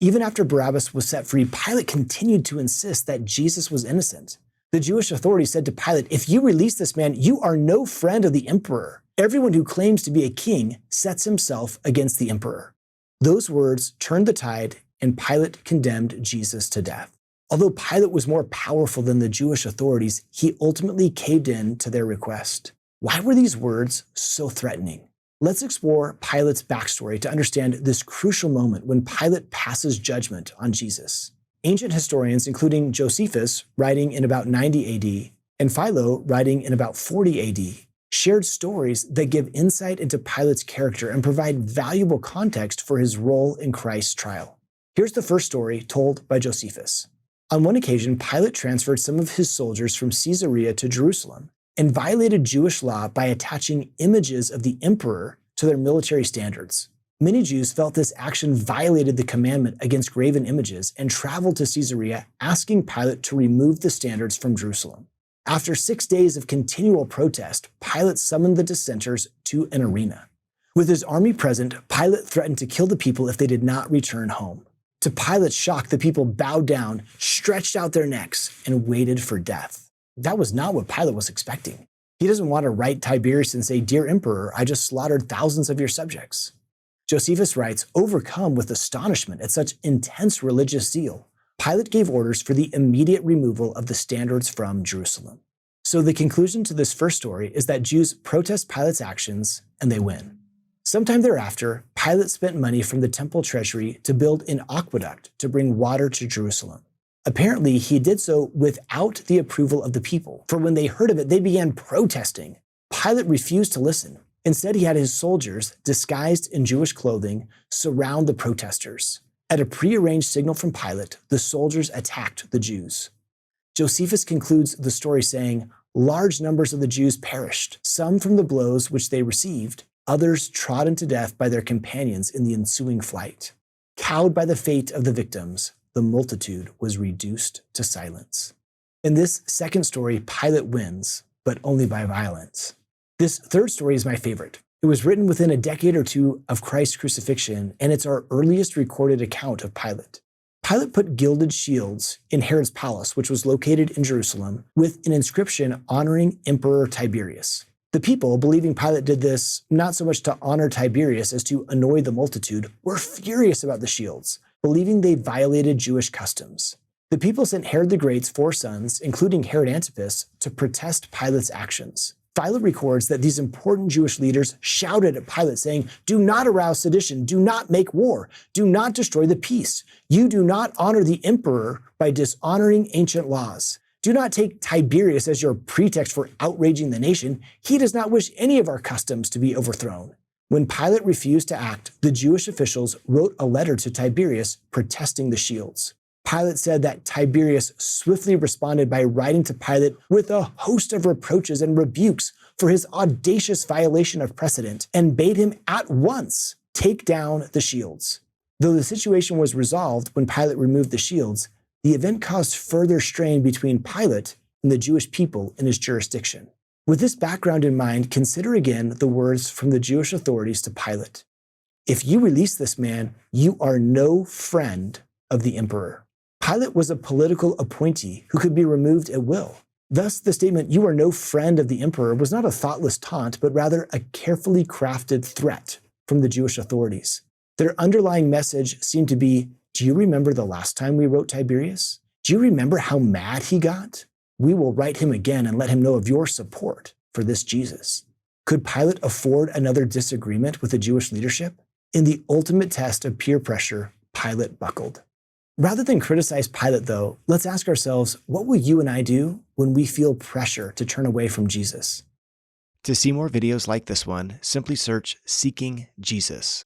Even after Barabbas was set free, Pilate continued to insist that Jesus was innocent. The Jewish authorities said to Pilate, "If you release this man, you are no friend of the emperor. Everyone who claims to be a king sets himself against the emperor." Those words turned the tide, and Pilate condemned Jesus to death. Although Pilate was more powerful than the Jewish authorities, he ultimately caved in to their request. Why were these words so threatening? Let's explore Pilate's backstory to understand this crucial moment when Pilate passes judgment on Jesus. Ancient historians, including Josephus, writing in about 90 AD, and Philo, writing in about 40 AD, shared stories that give insight into Pilate's character and provide valuable context for his role in Christ's trial. Here's the first story told by Josephus. On one occasion, Pilate transferred some of his soldiers from Caesarea to Jerusalem and violated Jewish law by attaching images of the emperor to their military standards. Many Jews felt this action violated the commandment against graven images and traveled to Caesarea asking Pilate to remove the standards from Jerusalem. After 6 days of continual protest, Pilate summoned the dissenters to an arena. With his army present, Pilate threatened to kill the people if they did not return home. To Pilate's shock, the people bowed down, stretched out their necks, and waited for death. That was not what Pilate was expecting. He doesn't want to write Tiberius and say, "Dear Emperor, I just slaughtered thousands of your subjects." Josephus writes, overcome with astonishment at such intense religious zeal, Pilate gave orders for the immediate removal of the standards from Jerusalem. So the conclusion to this first story is that Jews protest Pilate's actions and they win. Sometime thereafter, Pilate spent money from the temple treasury to build an aqueduct to bring water to Jerusalem. Apparently, he did so without the approval of the people, for when they heard of it, they began protesting. Pilate refused to listen. Instead, he had his soldiers, disguised in Jewish clothing, surround the protesters. At a prearranged signal from Pilate, the soldiers attacked the Jews. Josephus concludes the story saying, "Large numbers of the Jews perished, some from the blows which they received, others trodden to death by their companions in the ensuing flight. Cowed by the fate of the victims, the multitude was reduced to silence." In this second story, Pilate wins, but only by violence. This third story is my favorite. It was written within a decade or two of Christ's crucifixion, and it's our earliest recorded account of Pilate. Pilate put gilded shields in Herod's palace, which was located in Jerusalem, with an inscription honoring Emperor Tiberius. The people, believing Pilate did this not so much to honor Tiberius as to annoy the multitude, were furious about the shields, believing they violated Jewish customs. The people sent Herod the Great's 4 sons, including Herod Antipas, to protest Pilate's actions. Philo records that these important Jewish leaders shouted at Pilate saying, "Do not arouse sedition, do not make war, do not destroy the peace. You do not honor the emperor by dishonoring ancient laws. Do not take Tiberius as your pretext for outraging the nation. He does not wish any of our customs to be overthrown." When Pilate refused to act, the Jewish officials wrote a letter to Tiberius protesting the shields. Pilate said that Tiberius swiftly responded by writing to Pilate with a host of reproaches and rebukes for his audacious violation of precedent and bade him at once take down the shields. Though the situation was resolved when Pilate removed the shields, the event caused further strain between Pilate and the Jewish people in his jurisdiction. With this background in mind, consider again the words from the Jewish authorities to Pilate. "If you release this man, you are no friend of the emperor." Pilate was a political appointee who could be removed at will. Thus, the statement, "You are no friend of the emperor," was not a thoughtless taunt, but rather a carefully crafted threat from the Jewish authorities. Their underlying message seemed to be, "Do you remember the last time we wrote Tiberius? Do you remember how mad he got? We will write him again and let him know of your support for this Jesus." Could Pilate afford another disagreement with the Jewish leadership? In the ultimate test of peer pressure, Pilate buckled. Rather than criticize Pilate, though, let's ask ourselves, what will you and I do when we feel pressure to turn away from Jesus? To see more videos like this one, simply search Seeking Jesus.